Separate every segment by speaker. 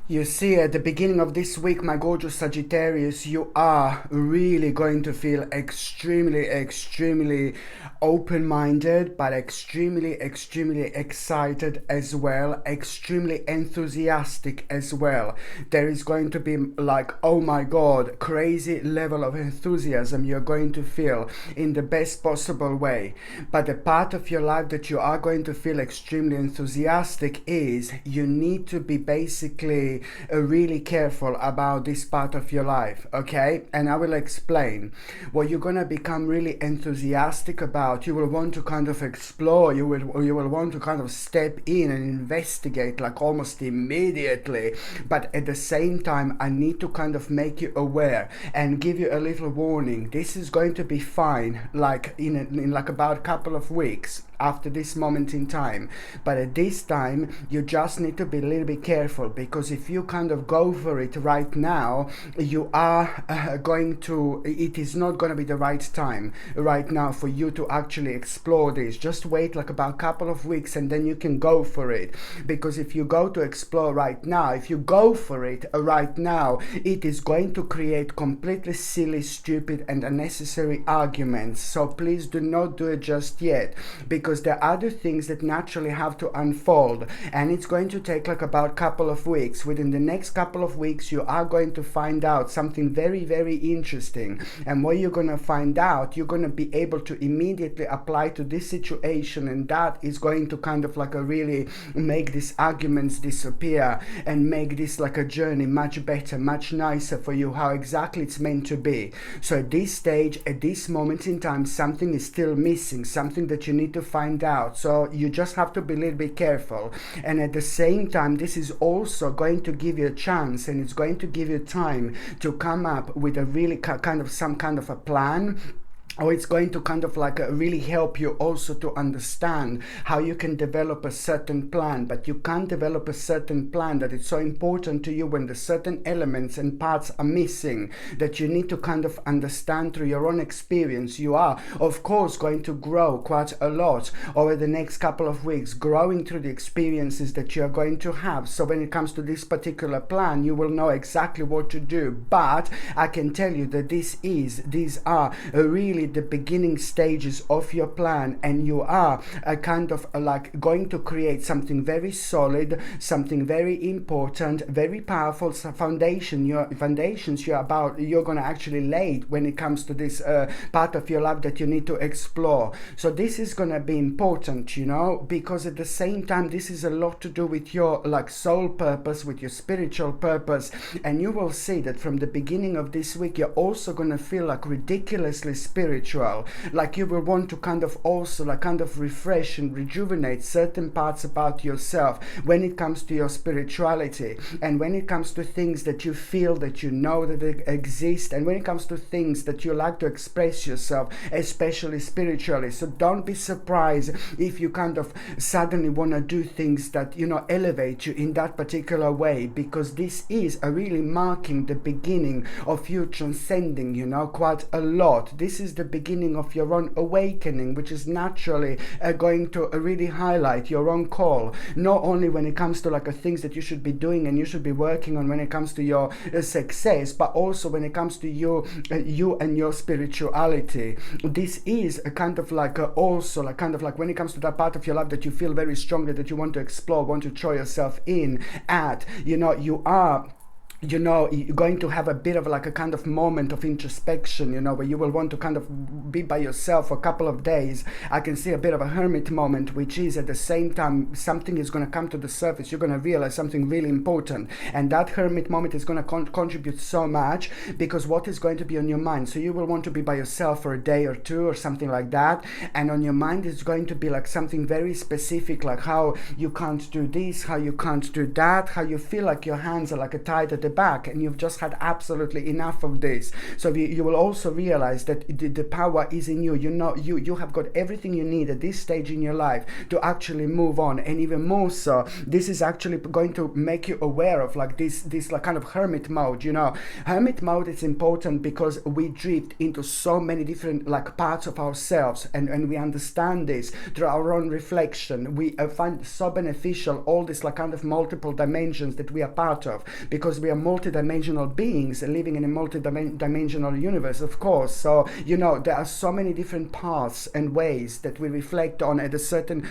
Speaker 1: You see, at the beginning of this week, my gorgeous Sagittarius, you are really going to feel extremely open-minded, but extremely excited as well, extremely enthusiastic as well. There is going to be like, oh my God, crazy level of enthusiasm you're going to feel in the best possible way. But the part of your life that you are going to feel extremely enthusiastic is you need to be basically really careful about this part of your life, okay? And I will explain. What you're gonna become really enthusiastic about, you will want to kind of explore, you will want to kind of step in and investigate like almost immediately. But at the same time, I need to kind of make you aware and give you a little warning. This is going to be fine like in like about a couple of weeks after this moment in time, but at this time you just need to be a little bit careful, because if you kind of go for it right now, you are it is not going to be the right time right now for you to actually explore this. Just wait like about a couple of weeks and then you can go for it, because if you go to explore right now, if you go for it right now, it is going to create completely silly, stupid and unnecessary arguments. So please do not do it just yet, because there are other things that naturally have to unfold, and it's going to take like about a couple of weeks. Within the next couple of weeks, you are going to find out something very interesting, and what you're going to find out, you're going to be able to immediately apply to this situation, and that is going to kind of like a really make these arguments disappear and make this like a journey much better, much nicer for you, how exactly it's meant to be. So at this stage, at this moment in time, something is still missing, something that you need to find out. So you just have to be a little bit careful, and at the same time, this is also going to give you a chance, and it's going to give you time to come up with a really kind of some kind of a plan, or it's going to kind of like really help you also to understand how you can develop a certain plan. But you can't develop a certain plan that is so important to you when the certain elements and parts are missing, that you need to kind of understand through your own experience. You are of course going to grow quite a lot over the next couple of weeks, growing through the experiences that you are going to have. So when it comes to this particular plan, you will know exactly what to do. But I can tell you that these are really the beginning stages of your plan, and you are kind of like going to create something very solid, something very important, very powerful foundations you're going to actually lay when it comes to this part of your life that you need to explore. So this is going to be important, you know, because at the same time, this is a lot to do with your like soul purpose, with your spiritual purpose, and you will see that from the beginning of this week, you're also going to feel like ridiculously spiritual. Like you will want to kind of also like kind of refresh and rejuvenate certain parts about yourself when it comes to your spirituality, and when it comes to things that you feel that you know that they exist, and when it comes to things that you like to express yourself, especially spiritually. So don't be surprised if you kind of suddenly want to do things that, you know, elevate you in that particular way, because this is a really marking the beginning of you transcending, you know, quite a lot. This is the beginning of your own awakening, which is naturally going to really highlight your own call, not only when it comes to like things that you should be doing and you should be working on when it comes to your success, but also when it comes to you and your spirituality. This is a kind of like also like kind of like when it comes to that part of your life that you feel very strongly that you want to explore, want to throw yourself in at, you know, you're going to have a bit of like a kind of moment of introspection, you know, where you will want to kind of be by yourself for a couple of days. I can see a bit of a hermit moment, which is at the same time something is going to come to the surface. You're going to realize something really important, and that hermit moment is going to contribute so much, because what is going to be on your mind? So you will want to be by yourself for a day or two or something like that, and on your mind is going to be like something very specific, like how you can't do this, how you can't do that, how you feel like your hands are like tied at the the back, and you've just had absolutely enough of this. So you will also realize that the power is in you. You know, you have got everything you need at this stage in your life to actually move on. And even more so, this is actually going to make you aware of like this like kind of hermit mode. You know, hermit mode is important because we drift into so many different like parts of ourselves, and we understand this through our own reflection. We find so beneficial all this like kind of multiple dimensions that we are part of, because we are multidimensional beings living in a multidimensional universe, of course. So you know, there are so many different paths and ways that we reflect on at a certain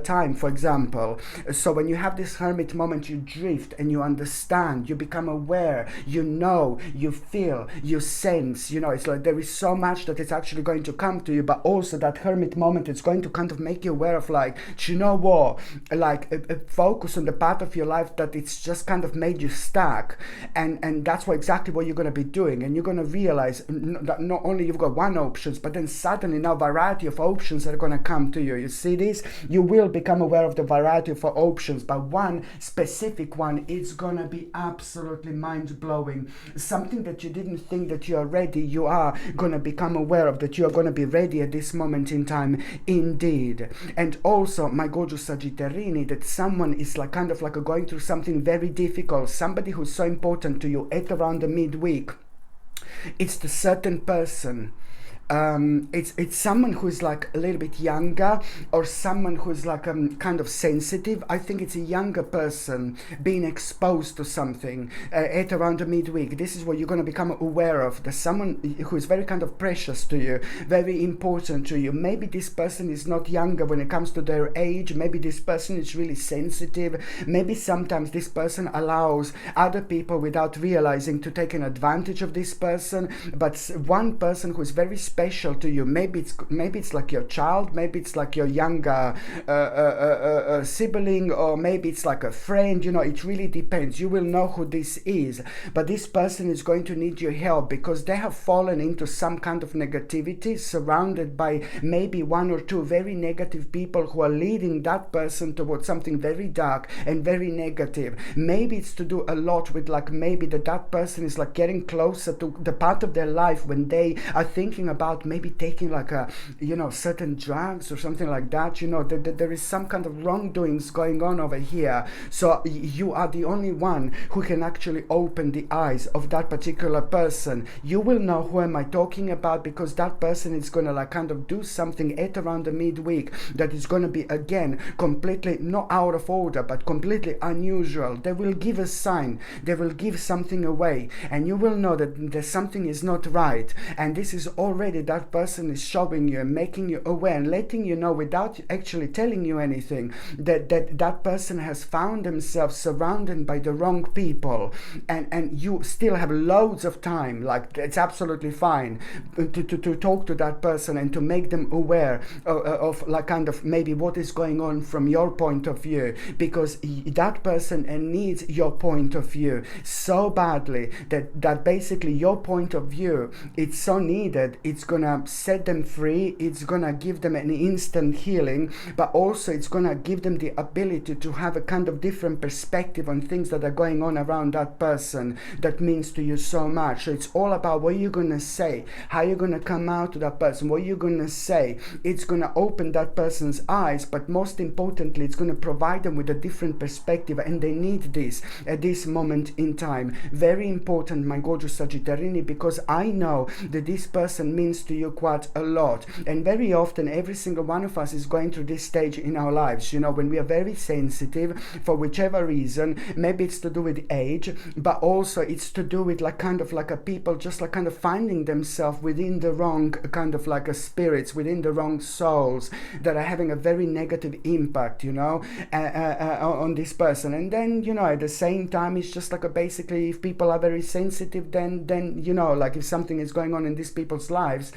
Speaker 1: time, for example. So when you have this hermit moment, you drift and you understand, you become aware, you know, you feel, you sense. You know, it's like there is so much that is actually going to come to you, but also that hermit moment is going to kind of make you aware of like, do you know what, like focus on the part of your life that it's just kind of made you stuck, and that's exactly what you're going to be doing. And you're going to realize that not only you've got one options, but then suddenly now variety of options are going to come to you. You see this? You will become aware of the variety of options, but one specific one is going to be absolutely mind-blowing. Something that you didn't think that you are ready, you are going to become aware of that you are going to be ready at this moment in time, indeed. And also, my gorgeous Sagittarini, that someone is like kind of like going through something very difficult, somebody who's so important to you at around the midweek. It's the certain person. It's someone who's like a little bit younger, or someone who's like kind of sensitive. I think it's a younger person being exposed to something at around the midweek. This is what you're going to become aware of. There's someone who is very kind of precious to you, very important to you. Maybe this person is not younger when it comes to their age. Maybe this person is really sensitive. Maybe sometimes this person allows other people without realizing to take an advantage of this person. But one person who is very special to you, maybe it's like your child, maybe it's like your younger sibling, or maybe it's like a friend. You know, it really depends. You will know who this is, but this person is going to need your help because they have fallen into some kind of negativity, surrounded by maybe one or two very negative people who are leading that person towards something very dark and very negative. Maybe it's to do a lot with like maybe that person is like getting closer to the part of their life when they are thinking about maybe taking like a, you know, certain drugs or something like that. You know, there is some kind of wrongdoings going on over here. So you are the only one who can actually open the eyes of that particular person. You will know who am I talking about, because that person is going to like kind of do something at around the midweek that is going to be again completely not out of order, but completely unusual. They will give a sign, they will give something away, and you will know that there's something is not right. And this is already that person is showing you and making you aware and letting you know without actually telling you anything that person has found themselves surrounded by the wrong people, and you still have loads of time. Like, it's absolutely fine to talk to that person and to make them aware of like kind of maybe what is going on from your point of view, because that person needs your point of view so badly that basically your point of view, it's so needed. It's gonna set them free, it's gonna give them an instant healing, but also it's gonna give them the ability to have a kind of different perspective on things that are going on around that person that means to you so much. So it's all about what you're gonna say, how you're gonna come out to that person, what you're gonna say. It's gonna open that person's eyes, but most importantly, it's gonna provide them with a different perspective, and they need this at this moment in time. Very important, my gorgeous Sagittarini, because I know that this person means to you quite a lot. And very often, every single one of us is going through this stage in our lives, you know, when we are very sensitive for whichever reason. Maybe it's to do with age, but also it's to do with like kind of like a people just like kind of finding themselves within the wrong kind of like a spirits, within the wrong souls that are having a very negative impact, you know, on this person. And then, you know, at the same time, it's just like a basically, if people are very sensitive, then you know, like if something is going on in these people's lives,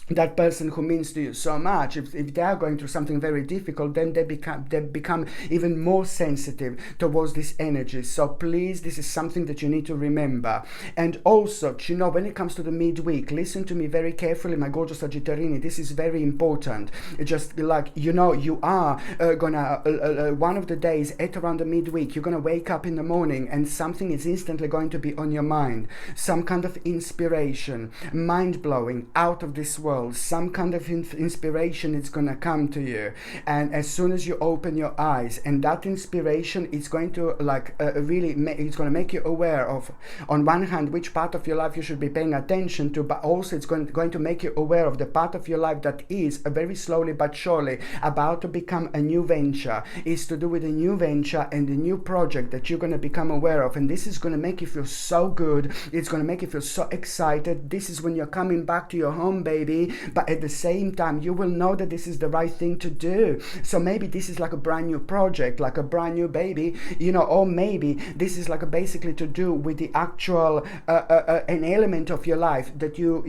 Speaker 1: that person who means to you so much, if they are going through something very difficult, then they become even more sensitive towards this energy. So please, this is something that you need to remember. And also, you know, when it comes to the midweek, listen to me very carefully, my gorgeous Sagittarini. This is very important. Just like, you know, you are gonna one of the days at around the midweek, you're gonna wake up in the morning and something is instantly going to be on your mind. Some kind of inspiration, mind-blowing, out of this world. Some kind of inspiration is going to come to you, and as soon as you open your eyes, and that inspiration is going to like really it's going to make you aware of, on one hand, which part of your life you should be paying attention to, but also it's going to make you aware of the part of your life that is very slowly but surely about to become a new venture, is to do with a new venture and a new project that you're going to become aware of. And this is going to make you feel so good, it's going to make you feel so excited. This is when you're coming back to your home, baby. But at the same time, you will know that this is the right thing to do. So maybe this is like a brand new project, like a brand new baby, you know, or maybe this is like a basically to do with the actual an element of your life that you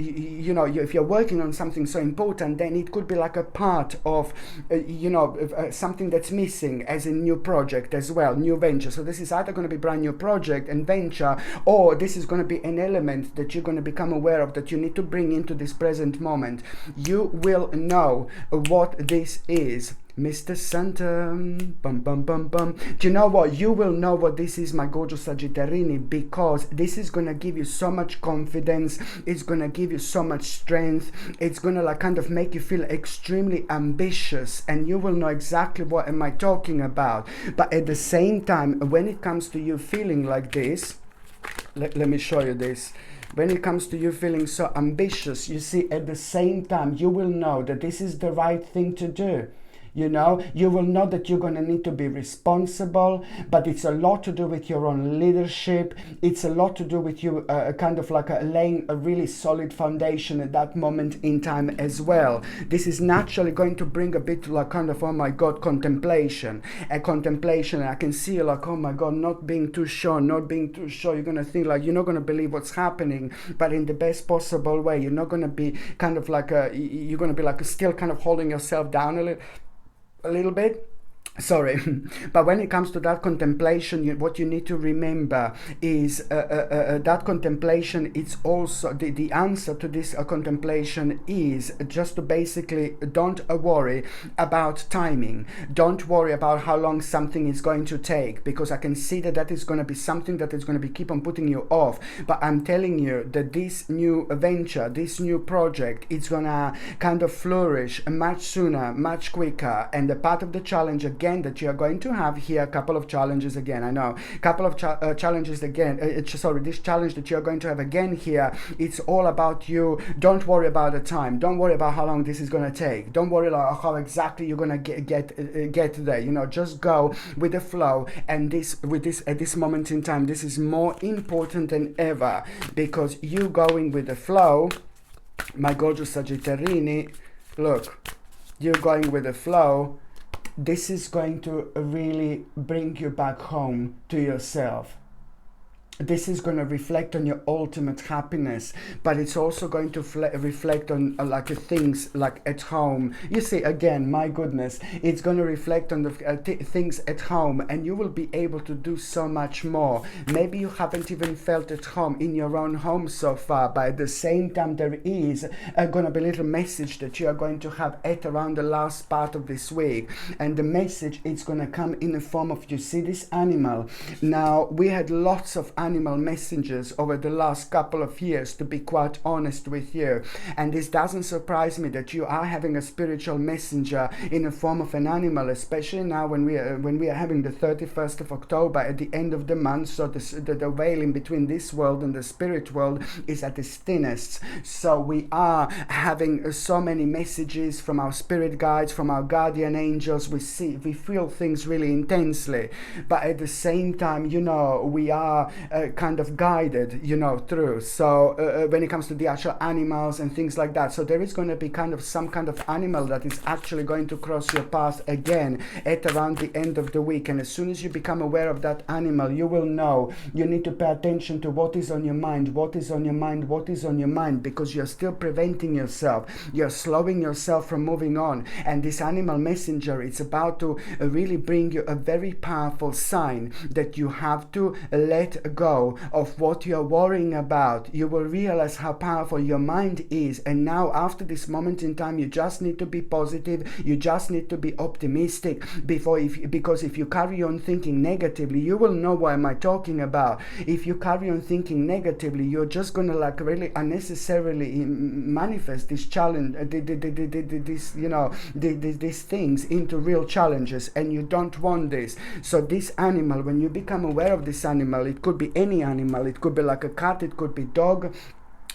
Speaker 1: know, if you're working on something so important, then it could be like a part of you know, something that's missing as a new project as well, new venture. So this is either going to be brand new project and venture, or this is going to be an element that you're going to become aware of, that you need to bring into this present moment. You will know what this is, Mr. Santa. Bum, bum, bum, bum. Do you know what? You will know what this is, my gorgeous Sagittarini, because this is going to give you so much confidence. It's going to give you so much strength. It's going to like kind of make you feel extremely ambitious, and you will know exactly what am I talking about. But at the same time, when it comes to you feeling like this, let me show you this. When it comes to you feeling so ambitious, you see, at the same time, you will know that this is the right thing to do. You know, you will know that you're going to need to be responsible, but it's a lot to do with your own leadership. It's a lot to do with you kind of like laying a really solid foundation at that moment in time as well. This is naturally going to bring a bit like kind of, oh my God, contemplation. A contemplation. I can see like, oh my God, not being too sure. You're going to think like, you're not going to believe what's happening, but in the best possible way. You're not going to be kind of like, you're going to be like still kind of holding yourself down a little bit. Sorry, but when it comes to that contemplation, what you need to remember is that contemplation, it's also the answer to this contemplation is just to basically don't worry about timing. Don't worry about how long something is going to take, because I can see that that is going to be something that is going to be keep on putting you off. But I'm telling you that this new venture, this new project, it's going to kind of flourish much sooner, much quicker. And the part of the challenge again that you are going to have here, a couple of challenges again, I know, couple of challenges again, this challenge that you're going to have again here, it's all about you. Don't worry about the time, don't worry about how long this is going to take, don't worry about how exactly you're going to get there, you know, just go with the flow. And at this moment in time, this is more important than ever, because you going with the flow, my gorgeous Sagittarini, look, you're going with the flow. This is going to really bring you back home to yourself. This is going to reflect on your ultimate happiness, but it's also going to reflect on like things like at home. You see, again, my goodness, it's going to reflect on the things at home, and you will be able to do so much more. Maybe you haven't even felt at home in your own home so far, but at the same time, there is going to be a little message that you are going to have at around the last part of this week. And the message, it's going to come in the form of, you see this animal. Now, we had lots of animal messengers over the last couple of years, to be quite honest with you, and this doesn't surprise me that you are having a spiritual messenger in the form of an animal, especially now when we are having the 31st of October at the end of the month. So the veil in between this world and the spirit world is at its thinnest. So we are having so many messages from our spirit guides, from our guardian angels. We feel things really intensely, but at the same time, you know, we are kind of guided, through. So when it comes to the actual animals and things like that, so there is going to be kind of some kind of animal that is actually going to cross your path again at around the end of the week. And as soon as you become aware of that animal, you will know you need to pay attention to what is on your mind, what is on your mind, what is on your mind, because you're still preventing yourself, you're slowing yourself from moving on. And this animal messenger, it's about to really bring you a very powerful sign that you have to let go of what you're worrying about. You will realize how powerful your mind is, and now after this moment in time, you just need to be positive, you just need to be optimistic, because if you carry on thinking negatively, you will know what am I talking about. If you carry on thinking negatively, you're just gonna like really unnecessarily manifest this challenge, these things into real challenges, and you don't want this. So this animal, when you become aware of this animal, it could be any animal, it could be like a cat, it could be dog,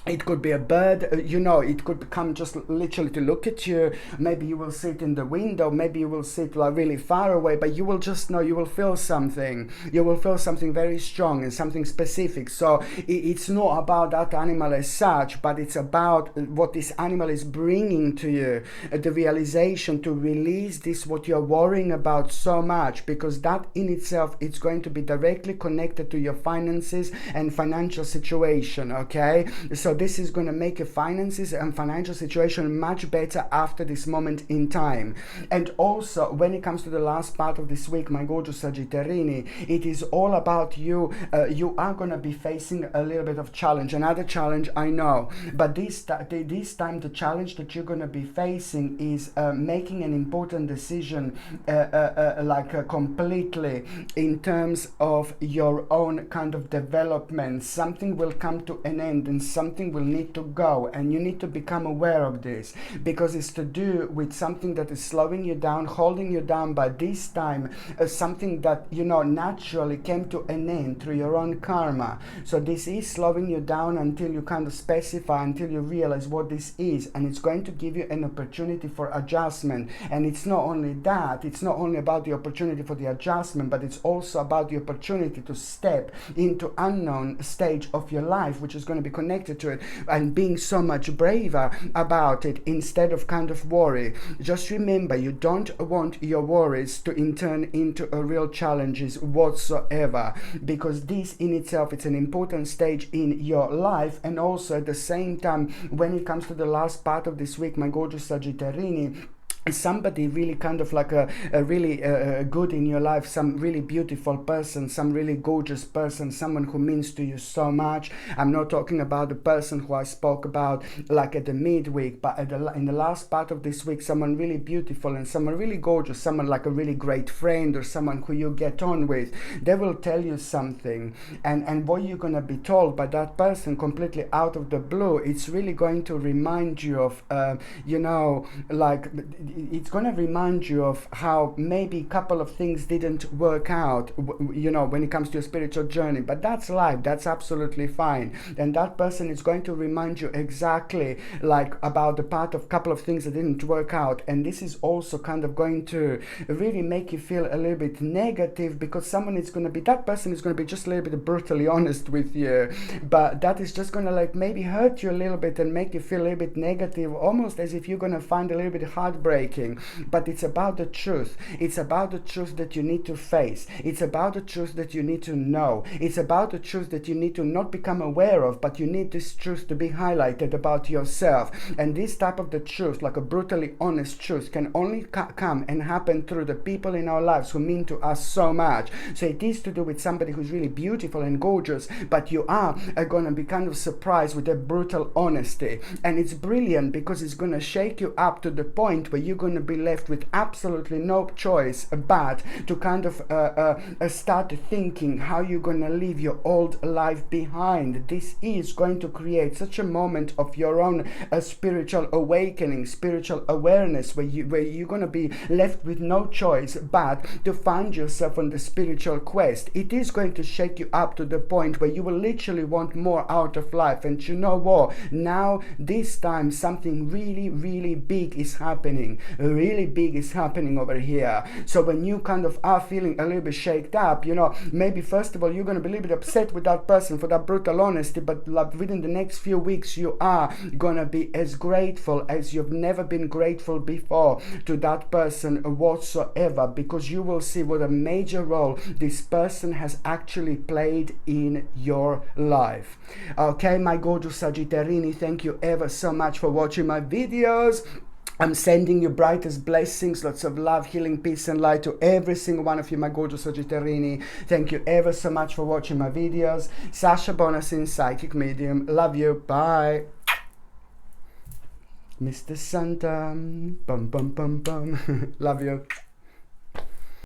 Speaker 1: it could be a bird, it could come just literally to look at you. Maybe you will sit in the window, maybe you will sit like really far away, but you will just know, you will feel something. You will feel something very strong and something specific. So it's not about that animal as such, but it's about what this animal is bringing to you. The realization to release this, what you're worrying about so much, because that in itself, it's going to be directly connected to your finances and financial situation, okay? So this is going to make your finances and financial situation much better after this moment in time. And also, when it comes to the last part of this week, my gorgeous Sagittarini, it is all about you. You are going to be facing a little bit of challenge, another challenge, I know. But this time, the challenge that you're going to be facing is making an important decision, completely in terms of your own kind of development. Something will come to an end, and something will need to go, and you need to become aware of this, because it's to do with something that is slowing you down, holding you down. By this time, something that naturally came to an end through your own karma. So this is slowing you down until you kind of specify, until you realize what this is, and it's going to give you an opportunity for adjustment. And it's not only that, it's not only about the opportunity for the adjustment, but it's also about the opportunity to step into unknown stage of your life, which is going to be connected to it, and being so much braver about it instead of kind of worry. Just remember, you don't want your worries to turn into a real challenges whatsoever, because this in itself, it's an important stage in your life. And also at the same time, when it comes to the last part of this week, my gorgeous Sagittarini, somebody really kind of like a really good in your life, some really beautiful person, some really gorgeous person, someone who means to you so much. I'm not talking about the person who I spoke about like at the midweek, but in the last part of this week, someone really beautiful and someone really gorgeous, someone like a really great friend or someone who you get on with. They will tell you something, and what you're going to be told by that person completely out of the blue, it's really going to remind you of it's going to remind you of how maybe a couple of things didn't work out, when it comes to your spiritual journey. But that's life, that's absolutely fine. And that person is going to remind you exactly like about the part of couple of things that didn't work out. And this is also kind of going to really make you feel a little bit negative, because that person is going to be just a little bit brutally honest with you. But that is just going to like maybe hurt you a little bit and make you feel a little bit negative, almost as if you're going to find a little bit heartbreaking. But it's about the truth. It's about the truth that you need to face. It's about the truth that you need to know. It's about the truth that you need to not become aware of, but you need this truth to be highlighted about yourself. And this type of the truth, like a brutally honest truth, can only come and happen through the people in our lives who mean to us so much. So it is to do with somebody who's really beautiful and gorgeous, but you are going to be kind of surprised with their brutal honesty. And it's brilliant, because it's going to shake you up to the point where you're going to be left with absolutely no choice but to kind of start thinking how you're going to leave your old life behind. This is going to create such a moment of your own spiritual awakening, spiritual awareness, where you're going to be left with no choice but to find yourself on the spiritual quest. It is going to shake you up to the point where you will literally want more out of life. And you know what? Now, this time, something really, really big is happening. really big is happening over here. So when you kind of are feeling a little bit shaked up, you know, maybe first of all you're going to be a little bit upset with that person for that brutal honesty, but like within the next few weeks you are going to be as grateful as you've never been grateful before to that person whatsoever, because you will see what a major role this person has actually played in your life. Okay, my gorgeous Sagittarini, thank you ever so much for watching my videos. I'm sending you brightest blessings, lots of love, healing, peace and light to every single one of you, my gorgeous Sagittarini. Thank you ever so much for watching my videos. Sasha Bonasin, Psychic Medium. Love you. Bye. Mr. Santa. Bum, bum, bum, bum. Love you.